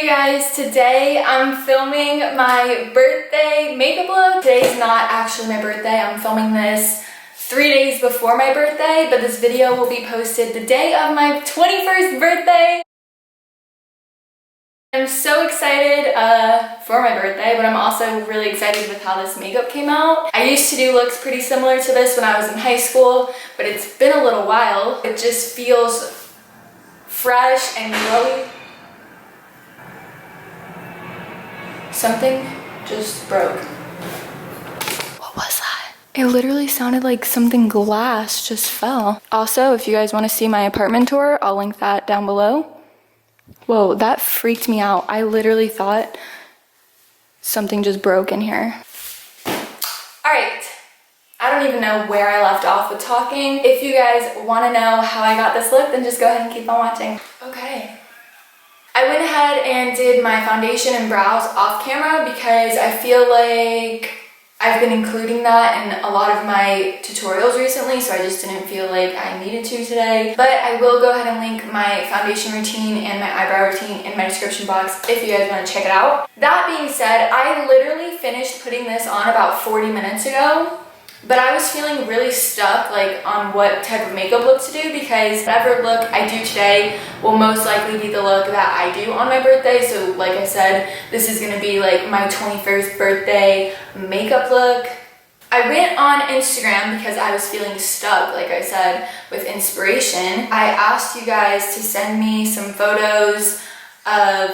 guys, today I'm filming my birthday makeup look. Today's not actually my birthday. I'm filming this 3 days before my birthday, but this video will be posted the day of my 21st birthday. I'm so excited for my birthday, but I'm also really excited with how this makeup came out. I used to do looks pretty similar to this when I was in high school, but it's been a little while. It just feels fresh and glowy. Something just broke. What was that? It literally sounded like something glass just fell. Also, if you guys want to see my apartment tour, I'll link that down below. Whoa, that freaked me out. I literally thought something just broke in here. Alright, I don't even know where I left off with talking. If you guys want to know how I got this look, then just go ahead and keep on watching. Okay. I went ahead and did my foundation and brows off camera because I feel like I've been including that in a lot of my tutorials recently, so I just didn't feel like I needed to today. But I will go ahead and link my foundation routine and my eyebrow routine in my description box if you guys want to check it out. That being said, I literally finished putting this on about 40 minutes ago. But I was feeling really stuck on what type of makeup look to do because whatever look I do today will most likely be the look that I do on my birthday. So like I said, this is going to be my 21st birthday makeup look. I went on Instagram because I was feeling stuck, like I said, with inspiration. I asked you guys to send me some photos of,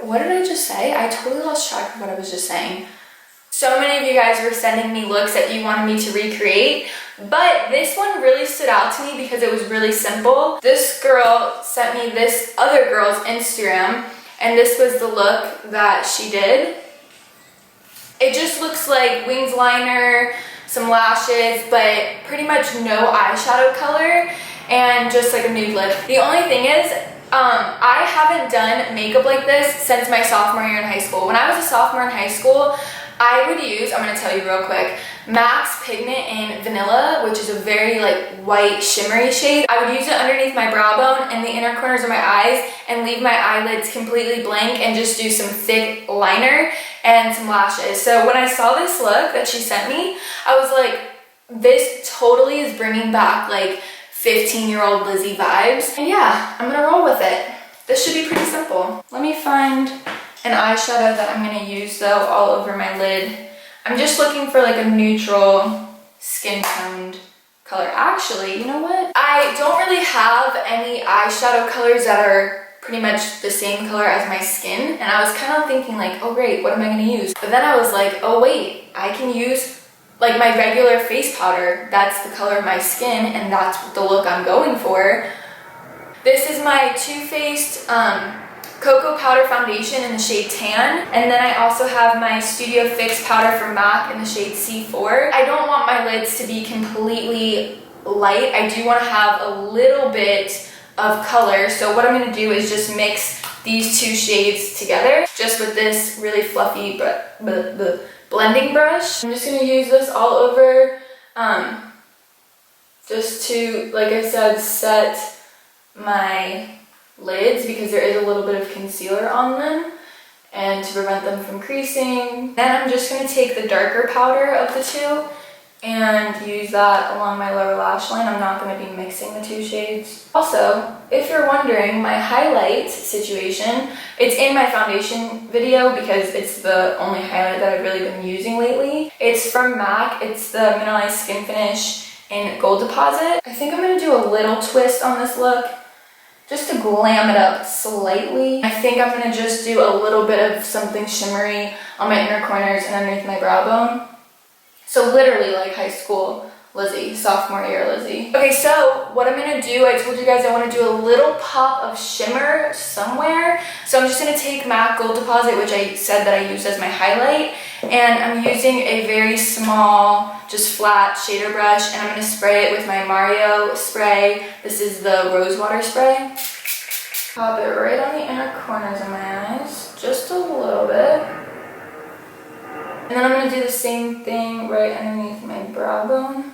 what did I just say? I totally lost track of what I was just saying. So many of you guys were sending me looks that you wanted me to recreate, but this one really stood out to me because it was really simple. This girl sent me this other girl's Instagram, and this was the look that she did. It just looks like winged liner, some lashes, but pretty much no eyeshadow color, and just a nude lip. The only thing is, I haven't done makeup like this since my sophomore year in high school. When I was a sophomore in high school, I would use, I'm going to tell you real quick, MAC's Pigment in Vanilla, which is a very white shimmery shade. I would use it underneath my brow bone and the inner corners of my eyes and leave my eyelids completely blank and just do some thick liner and some lashes. So when I saw this look that she sent me, I was like, this totally is bringing back 15-year-old Lizzie vibes. And yeah, I'm going to roll with it. This should be pretty simple. Let me find an eyeshadow that I'm going to use though all over my lid. I'm just looking for a neutral skin toned color. Actually, you know what? I don't really have any eyeshadow colors that are pretty much the same color as my skin. And I was kind of thinking oh great, what am I going to use? But then I was like, oh wait, I can use my regular face powder. That's the color of my skin and that's the look I'm going for. This is my Too Faced Cocoa Powder Foundation in the shade Tan, and then I also have my Studio Fix Powder from MAC in the shade C4. I don't want my lids to be completely light. I do want to have a little bit of color, so what I'm going to do is just mix these two shades together, just with this really fluffy blending brush. I'm just going to use this all over, just to, like I said, set my lids because there is a little bit of concealer on them and to prevent them from creasing. Then I'm just going to take the darker powder of the two and use that along my lower lash line. I'm not going to be mixing the two shades. Also, if you're wondering, my highlight situation, it's in my foundation video because it's the only highlight that I've really been using lately. It's from MAC. It's the Mineralized Skin Finish in Gold Deposit. I think I'm going to do a little twist on this look, just to glam it up slightly. I think I'm going to just do a little bit of something shimmery on my inner corners and underneath my brow bone. So literally high school Lizzie, sophomore year Lizzie. Okay, so what I'm going to do, I told you guys I want to do a little pop of shimmer somewhere. So I'm just going to take MAC Gold Deposit, which I said that I used as my highlight, and I'm using a very small, just flat shader brush, and I'm going to spray it with my Mario spray. This is the rose water spray. Pop it right on the inner corners of my eyes, just a little bit. And then I'm going to do the same thing right underneath my brow bone.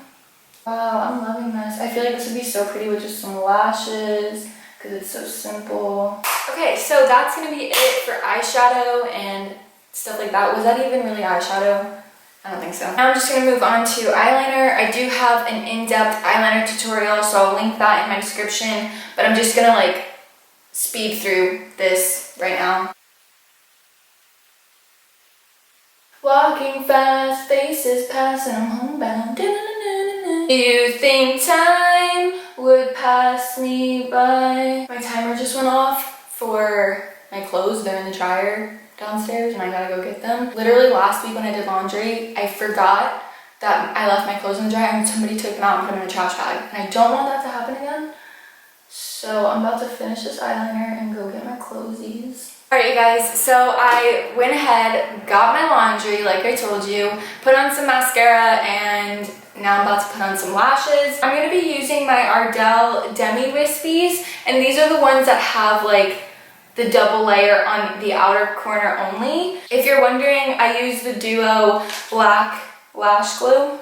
Wow, I'm loving this. I feel like this would be so pretty with just some lashes because it's so simple. Okay, so that's gonna be it for eyeshadow and stuff like that. Was that even really eyeshadow? I don't think so. Now I'm just gonna move on to eyeliner. I do have an in-depth eyeliner tutorial, so I'll link that in my description, but I'm just gonna like speed through this right now. Walking fast, faces pass, and I'm homebound. Do you think time would pass me by? My timer just went off for my clothes. They're in the dryer downstairs and I gotta go get them. Literally last week when I did laundry, I forgot that I left my clothes in the dryer and somebody took them out and put them in a trash bag. And I don't want that to happen again. So I'm about to finish this eyeliner and go get my clothies. Alright you guys, so I went ahead, got my laundry like I told you, put on some mascara, and now I'm about to put on some lashes. I'm going to be using my Ardell Demi Wispies, and these are the ones that have like the double layer on the outer corner only. If you're wondering, I use the Duo Black Lash Glue.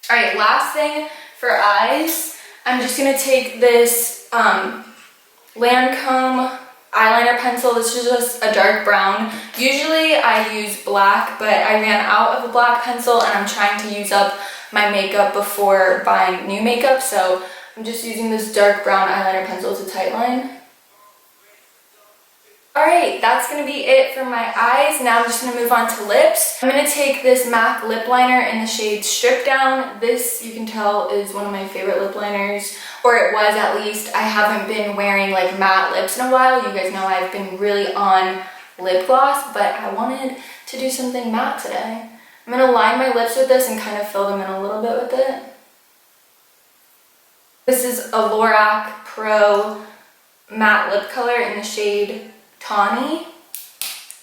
Alright, last thing for eyes, I'm just going to take this Lancome eyeliner pencil. This is just a dark brown. Usually I use black, but I ran out of a black pencil and I'm trying to use up my makeup before buying new makeup, so I'm just using this dark brown eyeliner pencil to tightline. Alright, that's going to be it for my eyes. Now I'm just going to move on to lips. I'm going to take this MAC lip liner in the shade Strip Down. This, you can tell, is one of my favorite lip liners, or it was at least. I haven't been wearing like matte lips in a while. You guys know I've been really on lip gloss, but I wanted to do something matte today. I'm going to line my lips with this and kind of fill them in a little bit with it. This is a Lorac Pro matte lip color in the shade Tawny.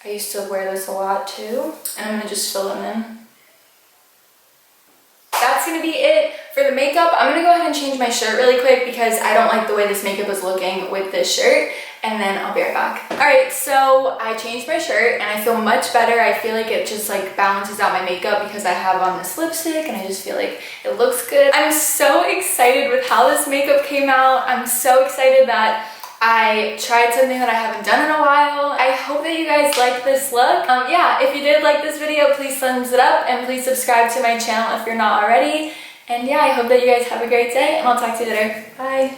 I used to wear this a lot too, and I'm gonna just fill them in. That's gonna be it for the makeup. I'm gonna go ahead and change my shirt really quick because I don't like the way this makeup is looking with this shirt, and then I'll be right back. Alright, so I changed my shirt and I feel much better. I feel like it just like balances out my makeup because I have on this lipstick and I just feel like it looks good. I'm so excited with how this makeup came out. I'm so excited that I tried something that I haven't done in a while. I hope that you guys like this look. Yeah, if you did like this video, please thumbs it up and please subscribe to my channel if you're not already. And yeah, I hope that you guys have a great day and I'll talk to you later. Bye.